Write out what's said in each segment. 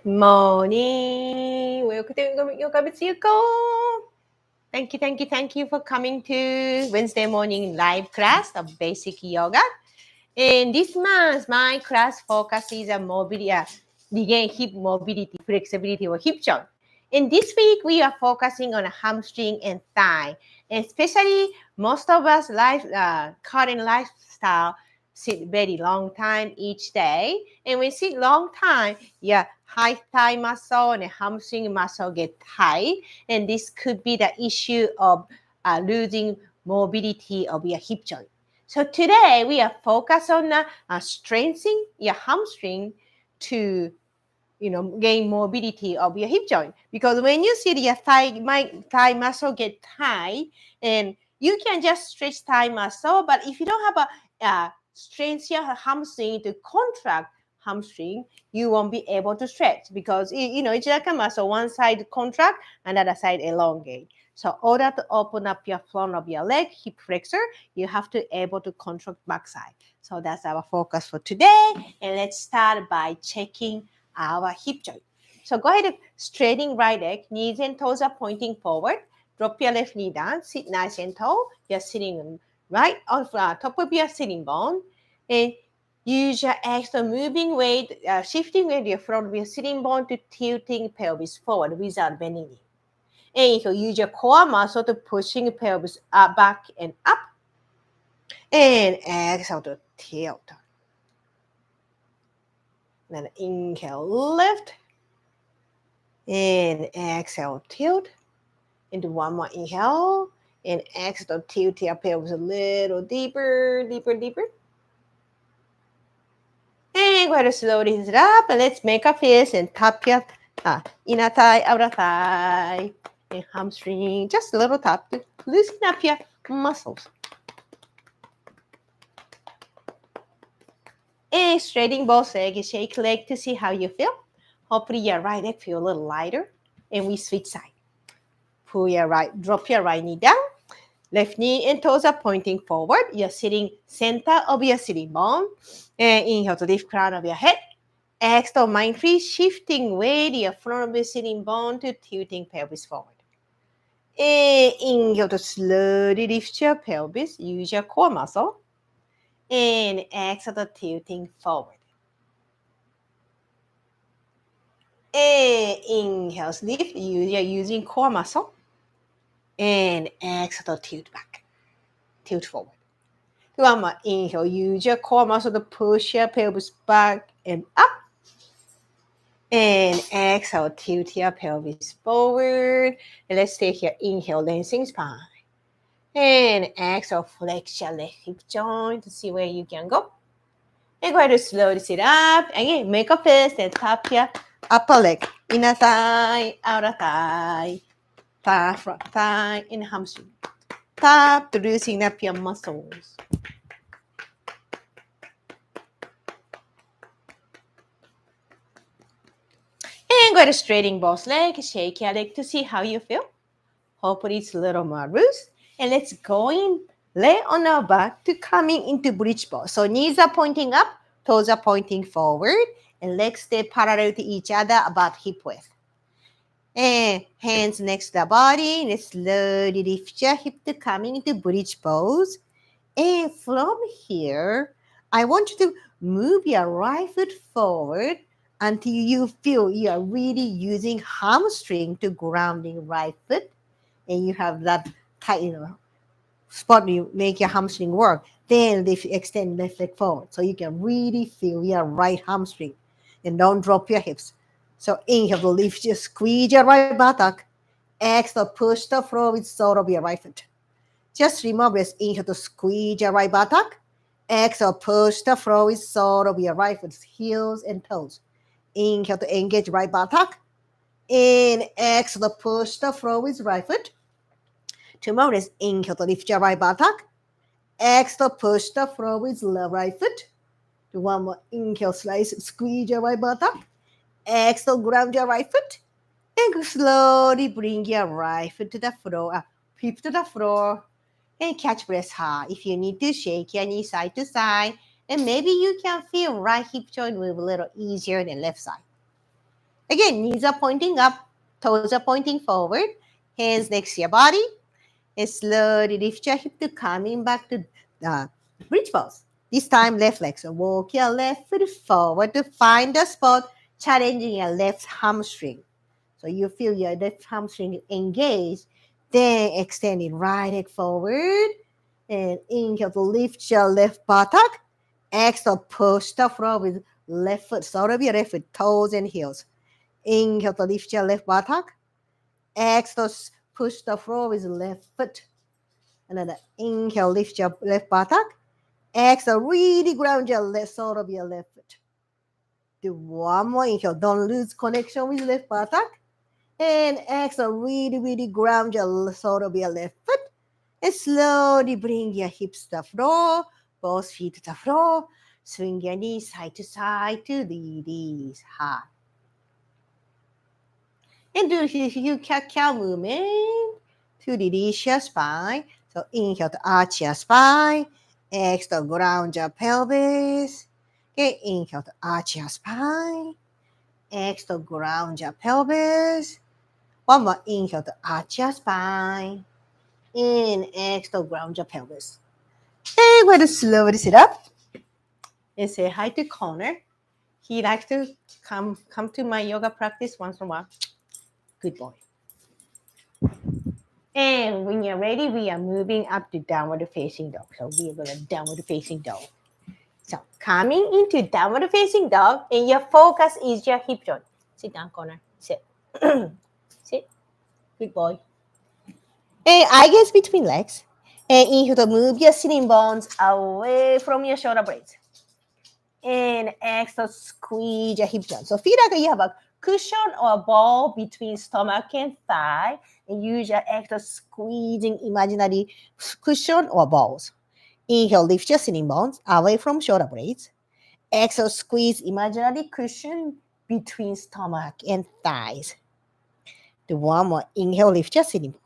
Morning. Welcome to Yoga with YUKO. Thank you for coming to Wednesday morning live class of basic yoga. And this month, my class focuses on mobility, begin hip mobility, flexibility, or hip joint. And this week, we are focusing on hamstring and thigh. And especially, most of us current lifestyle sit very long time each day. And when sit long time, your high thigh muscle and hamstring muscle get tight. And this could be the issue of losing mobility of your hip joint. So today we are focused on strengthening your hamstring to gain mobility of your hip joint. Because when you see your thigh muscle get tight, and you can just stretch thigh muscle, but if you don't have a strength your hamstring to contract hamstring, you won't be able to stretch because it's like a muscle. One side contract, another side elongate. So in order to open up your front of your leg, hip flexor, you have to able to contract backside. So that's our focus for today. And let's start by checking our hip joint. So go ahead and straighten right leg, knees and toes are pointing forward. Drop your left knee down, sit nice and tall. You're sitting right on top of your sitting bone. And use your extra moving weight, shifting weight your front of your sitting bone to tilting pelvis forward without bending knee. And you use your core muscle to pushing pelvis up, back and up. And exhale to tilt. Then inhale, lift. And exhale, tilt. And do one more inhale. And exhale, tilt your pelvis a little deeper. And go ahead and slowly sit up. And let's make a fist and tap your inner thigh, outer thigh. And hamstring. Just a little tap to loosen up your muscles. And straighten both legs. Shake leg to see how you feel. Hopefully your right leg feel a little lighter. And we switch side. Drop your right knee down. Left knee and toes are pointing forward. You're sitting center of your sitting bone. And inhale to lift crown of your head. Exhale, mindfully shifting weight your front of your sitting bone to tilting pelvis forward. And inhale to slowly lift your pelvis. Use your core muscle. And exhale to tilting forward. And inhale, lift. You're using core muscle. And exhale to tilt back. Tilt forward. One more inhale. Use your core muscle to push your pelvis back and up. And exhale, tilt your pelvis forward. And let's stay here. Inhale, lengthening spine. And exhale, flex your left hip joint to see where you can go. And go ahead and slowly sit up. Again, make a fist and tap your upper leg. Inner thigh, outer thigh, front thigh, and hamstring. Tap to loosen up your muscles. And go ahead and straighten both legs. Shake your leg to see how you feel. Hopefully it's a little more loose. And let's go in, lay on our back to coming into bridge pose. So knees are pointing up, toes are pointing forward, and legs stay parallel to each other about hip width. And hands next to the body. Let's slowly lift your hip to coming into bridge pose. And from here, I want you to move your right foot forward until you feel you are really using hamstring to grounding right foot. And you have that tight, spot you make your hamstring work. Then extend left leg forward so you can really feel your right hamstring. And don't drop your hips. So inhale to lift, just squeeze your right buttock. Exhale, push the floor with sole of your right foot. Just remember this. Inhale to squeeze your right buttock. Exhale, push the floor with sole of your right foot, heels and toes. Inhale to engage right buttock. And exhale to push the floor with right foot. Tomorrow is inhale to lift your right buttock. Exhale, push the floor with left right foot. Do one more. Inhale, squeeze your right buttock. Exhale, ground your right foot. And slowly bring your right foot to the floor, hip to the floor. And catch breath high. If you need to, shake your knee side to side. And maybe you can feel right hip joint move a little easier than left side. Again, knees are pointing up, toes are pointing forward, hands next to your body. And slowly lift your hip to coming back to bridge pose. This time, left leg. So walk your left foot forward to find the spot, challenging your left hamstring. So you feel your left hamstring engaged. Then extending right leg forward. And inhale to lift your left buttock. Exhale, push the floor with left foot. So of your left foot, toes and heels. Inhale to lift your left buttock. Exhale, push the floor with left foot. Another inhale, lift your left buttock. Exhale, really ground your left sole of your left foot. Do one more inhale. Don't lose connection with left buttock. And exhale, really ground your sole of your left foot. And slowly bring your hips to the floor, both feet to the floor. Swing your knees side to side to release hard. And do your cow movement to release your spine. So inhale to arch your spine. Exhale, ground your pelvis. Okay, inhale to arch your spine. Exhale, ground your pelvis. One more inhale to arch your spine. And exhale, ground your pelvis. And we're going to slowly sit up and say hi to Connor. He likes to come to my yoga practice once in a while. Good boy. And when you're ready, we are moving up to downward facing dog. So we are going to downward facing dog. So coming into downward facing dog, and your focus is your hip joint. Sit down, Connor. Sit. Sit. Good boy. And eye gaze between legs. And inhale to move your sitting bones away from your shoulder blades. And exhale, squeeze your hip joint. So feel like you have a cushion or a ball between stomach and thigh. And use your exhale, squeezing imaginary cushion or balls. Inhale, lift your sitting bones away from shoulder blades. Exhale, squeeze imaginary cushion between stomach and thighs. Do one more. Inhale, lift your sitting bone.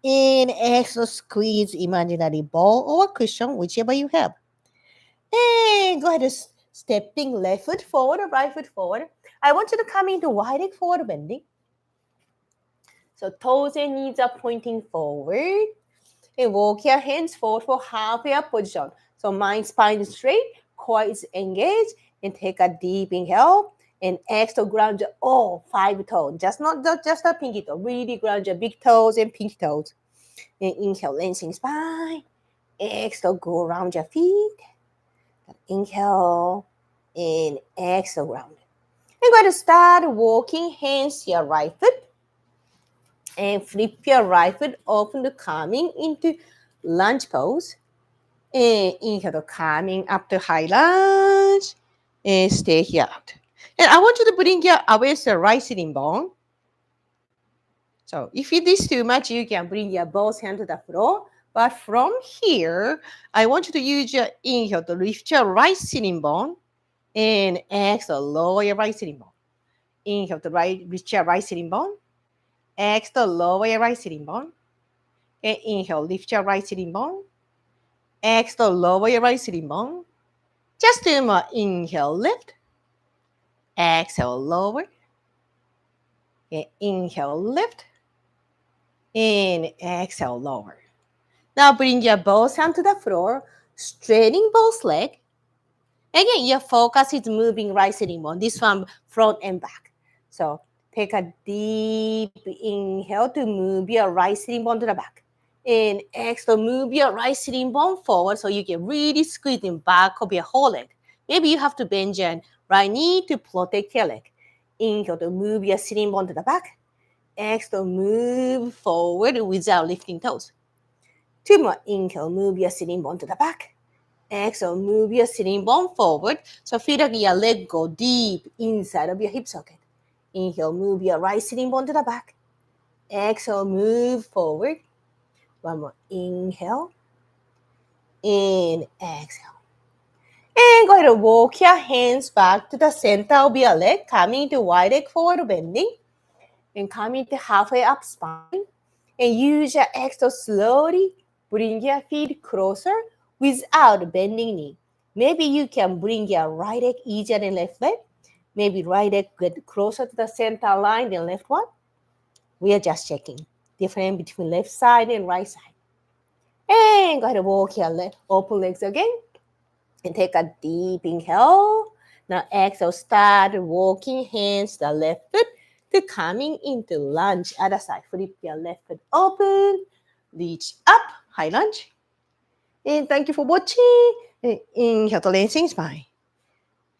And exhale, squeeze imaginary ball or cushion, whichever you have. And go ahead and stepping left foot forward or right foot forward. I want you to come into wide leg forward bending. So toes and knees are pointing forward. And walk your hands forward for halfway up position. So mind spine is straight, core is engaged, and take a deep inhale. And exhale, ground your all 5 toes. Just the pinky toe. Really ground your big toes and pinky toes. And inhale, lengthening spine. Exhale, go around your feet. Inhale and exhale round. I'm going to start walking hands to your right foot and flip your right foot open to coming into lunge pose. And inhale to coming up to high lunge and stay here out. And I want you to bring your awareness to the right sitting bone. So if it is too much, you can bring your both hands to the floor. But from here, I want you to use your inhale to lift your right sitting bone and exhale, lower your right sitting bone. Inhale to lift your right sitting bone. Exhale, lower your right sitting bone. And inhale, lift your right sitting bone. Exhale, lower your right sitting bone. Just 2 more. Inhale, lift. Exhale, lower. And inhale, lift. And exhale, lower. Now bring your both hands to the floor, straightening both legs. Again, your focus is moving right sitting bone. This one front and back. So take a deep inhale to move your right sitting bone to the back. And exhale, move your right sitting bone forward so you can really squeeze in back of your whole leg. Maybe you have to bend your right knee to protect your leg. Inhale to move your sitting bone to the back. Exhale, move forward without lifting toes. 2 more. Inhale, move your sitting bone to the back. Exhale, move your sitting bone forward. So feel like your leg go deep inside of your hip socket. Inhale, move your right sitting bone to the back. Exhale, move forward. 1 more. Inhale. And exhale. And go ahead and walk your hands back to the center of your leg, coming to wide leg forward bending. And coming to halfway up spine. And use your exhale slowly. Bring your feet closer without bending knee. Maybe you can bring your right leg easier than left leg. Maybe right leg get closer to the center line than left one. We are just checking difference between left side and right side. And go ahead and walk your left, open legs again. And take a deep inhale. Now exhale, start walking hands the left foot to coming into lunge. Other side, flip your left foot open. Reach up, high lunge. And thank you for watching. Inhale to lengthen spine.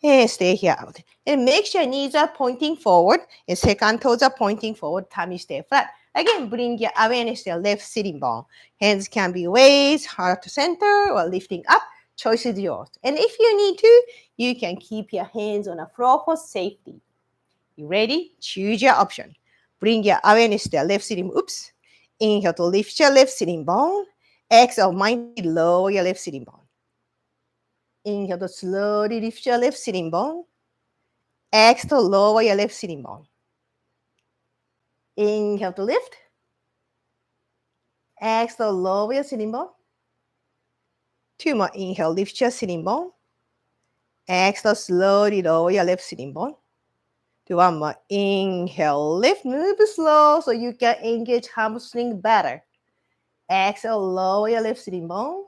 And stay here out. And make sure knees are pointing forward and second toes are pointing forward. Tummy stay flat. Again, bring your awareness to your left sitting bone. Hands can be waist, heart to center, or lifting up. Choice is yours. And if you need to, you can keep your hands on the floor for safety. You ready? Choose your option. Bring your awareness to your left sitting. Oops. Inhale to lift your left sitting bone. Exhale, mindfully lower your left sitting bone. Inhale to slowly lift your left sitting bone. Exhale, lower your left sitting bone. Inhale to lift. Exhale, lower your sitting bone. Two more. Inhale, lift your sitting bone. Exhale, slowly lower your left sitting bone. Do one more. Inhale, lift. Move slow so you can engage hamstring better. Exhale, lower your left sitting bone.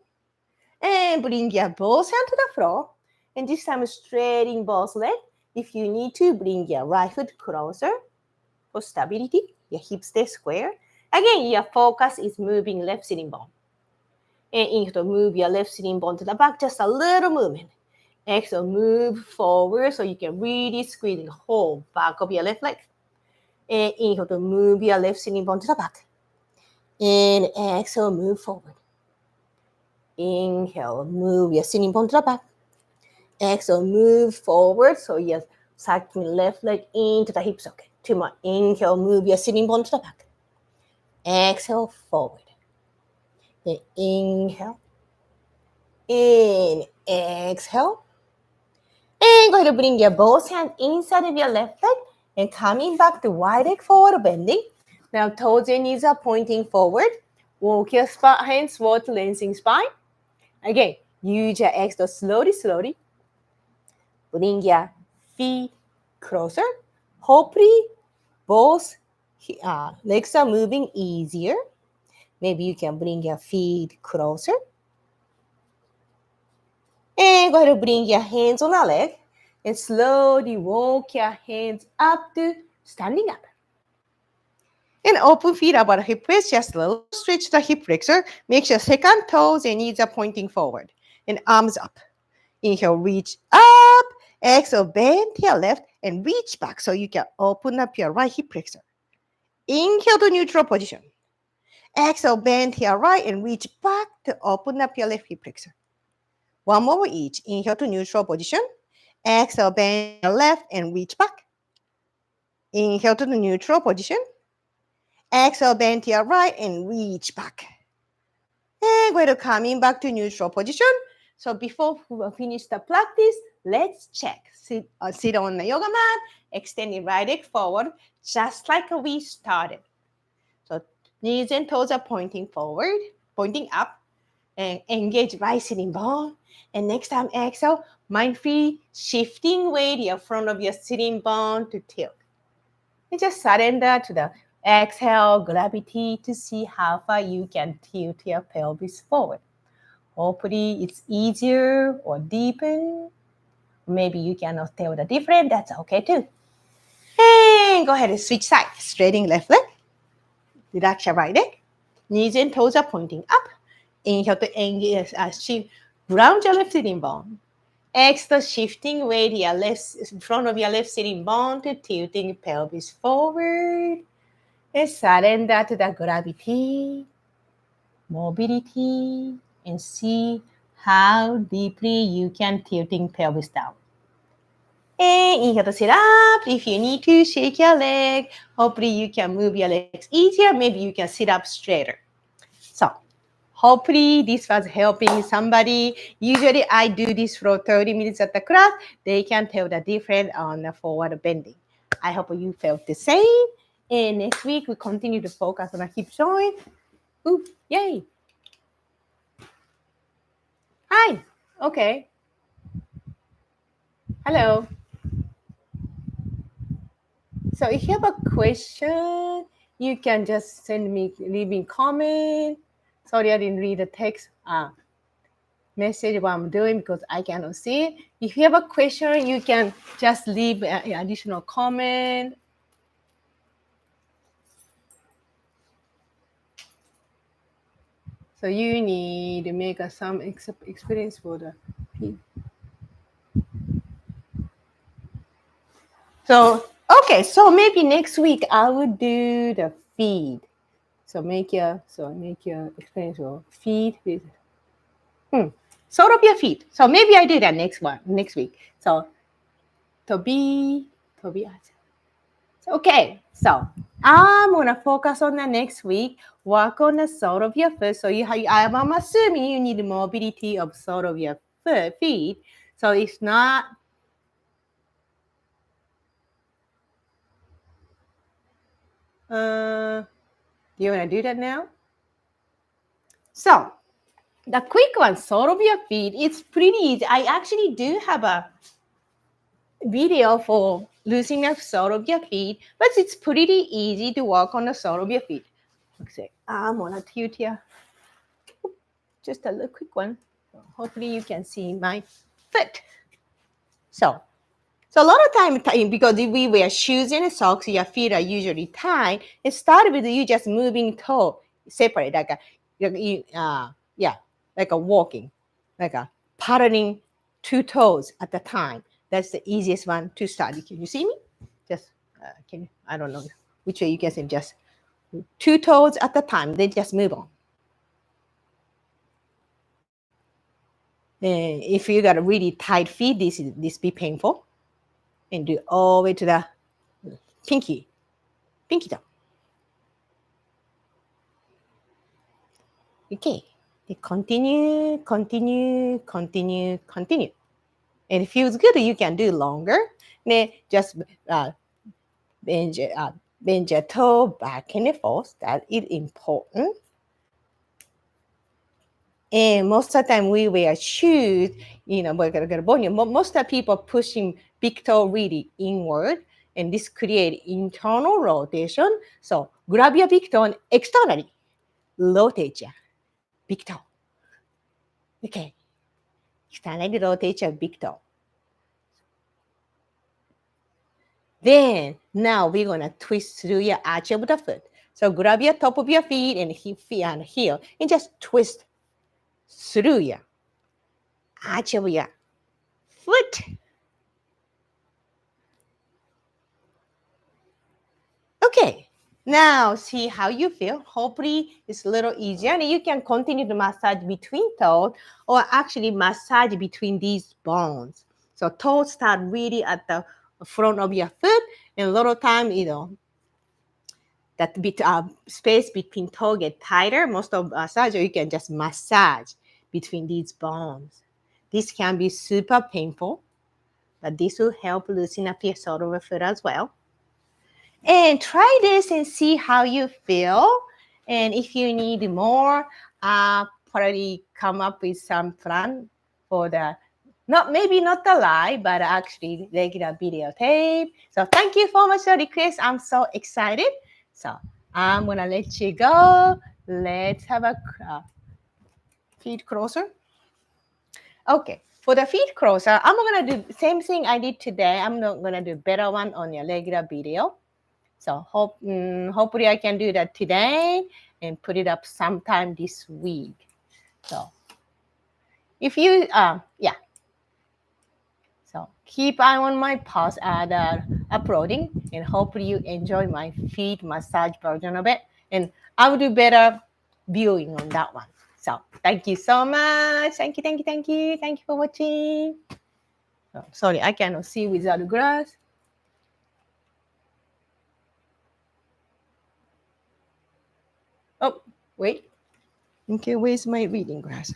And bring your both hands to the floor. And this time, straightening both legs. If you need to, bring your right foot closer for stability. Your hips stay square. Again, your focus is moving left sitting bone. And inhale to move your left sitting bone to the back, just a little movement. Exhale, move forward so you can really squeeze the whole back of your left leg. And inhale to move your left sitting bone to the back. And exhale, move forward. Inhale, move your sitting bone to the back. Exhale, move forward so you're sucking left leg into the hip socket. Two more. Inhale, move your sitting bone to the back. Exhale, forward. Then inhale. In, exhale. And go ahead and bring your both hands inside of your left leg and coming back to wide leg forward bending. Now toes and knees are pointing forward. Walk your hands forward to lengthening spine. Again, use your exhale slowly, slowly. Bring your feet closer. Hopefully, both legs are moving easier. Maybe you can bring your feet closer. And go ahead and bring your hands on a leg. And slowly walk your hands up to standing up. And open feet about hip width, just a little stretch the hip flexor. Make sure second toes and knees are pointing forward. And arms up. Inhale, reach up. Exhale, bend to your left and reach back so you can open up your right hip flexor. Inhale to neutral position. Exhale, bend to your right and reach back to open up your left hip flexor. One more each. Inhale to neutral position. Exhale, bend to your left and reach back. Inhale to the neutral position. Exhale, bend to your right and reach back. And go ahead and coming back to neutral position. So before we finish the practice, let's check. Sit on the yoga mat, extending right leg forward, just like we started. So knees and toes are pointing forward, pointing up, and engage right sitting bone. And next time exhale, mindfully shifting weight in front of your sitting bone to tilt. And just surrender to the exhale gravity to see how far you can tilt your pelvis forward. Hopefully it's easier or deepen. Maybe you cannot tell the difference. That's okay too. And go ahead and switch sides. Straightening left leg. Relax your right leg. Knees and toes are pointing up. Inhale to engage, ground your left sitting bone. Exhale, shifting weight your left in front of your left sitting bone to tilting pelvis forward. And surrender to the gravity, mobility, and see how deeply you can tilting pelvis down. And inhale to sit up. If you need to, shake your leg. Hopefully you can move your legs easier. Maybe you can sit up straighter. So hopefully this was helping somebody. Usually I do this for 30 minutes at the class. They can tell the difference on the forward bending. I hope you felt the same. And next week we continue to focus on the hip joint. Ooh, yay. Hi. Okay. Hello. So if you have a question, you can just send me, leave me comment. Sorry, I didn't read the text message what I'm doing because I cannot see it. If you have a question, you can just leave an additional comment. So you need to make some experience for the feed. So okay, so maybe next week I will do the feed. So make your experience for feed with sort of your feed. So maybe I do that next week. So to be. Okay, so I'm gonna focus on the next week. Work on the sole of your foot. So I'm assuming you need mobility of sole of your feet. So it's not. Do you wanna do that now? So the quick one, sole of your feet. It's pretty easy. I actually do have a video for losing the sole of your feet, but it's pretty easy to work on the sole of your feet. Okay, I'm gonna tilt here. Just a little quick one. Hopefully you can see my foot. So a lot of time because if we wear shoes and socks, your feet are usually tied. It started with you just moving toe separate, like like a walking, like a paddling two toes at a time. That's the easiest one to start. Can you see me? Just I don't know which way you can see. Just two toes at a time. They just move on. And if you got a really tight feet, this be painful. And do all the way to the pinky toe. Okay. Continue. And it feels good. You can do longer. Then just bend your toe back and forth. That is important. And most of the time we wear shoes, most of the people pushing big toe really inward, and this create internal rotation. So grab your big toe and externally rotate your big toe. Okay, externally rotate your big toe. Then now we're gonna twist through your arch of the foot. So grab your top of your feet and heel and just twist through your arch of your foot. Okay, now see how you feel. Hopefully it's a little easier and you can continue to massage between toes or actually massage between these bones. So toes start really at the front of your foot and a little time, that bit space between toe get tighter. Most of massage, or you can just massage between these bones. This can be super painful, but this will help loosen up your sole of the foot as well. And try this and see how you feel. And if you need more, probably come up with some plan for the maybe not the live, but actually regular videotape. So thank you so much for the request. I'm so excited. So I'm gonna let you go. Let's have a feet crosser. Okay, for the feet crosser, I'm gonna do the same thing I did today. I'm not gonna do better one on your regular video. So hopefully I can do that today and put it up sometime this week. So if you so keep eye on my post uploading, and hopefully you enjoy my feet massage version of it. And I will do better viewing on that one. So thank you so much. Thank you for watching. Oh, sorry, I cannot see without the glass. Oh, wait. Okay, where's my reading glass?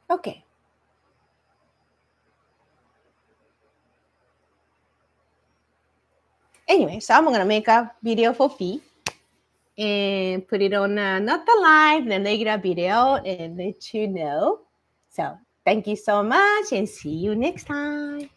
Okay. Anyway, so I'm gonna make a video for feet. and put it on not the live, the regular video, and let you know. So thank you so much, and see you next time.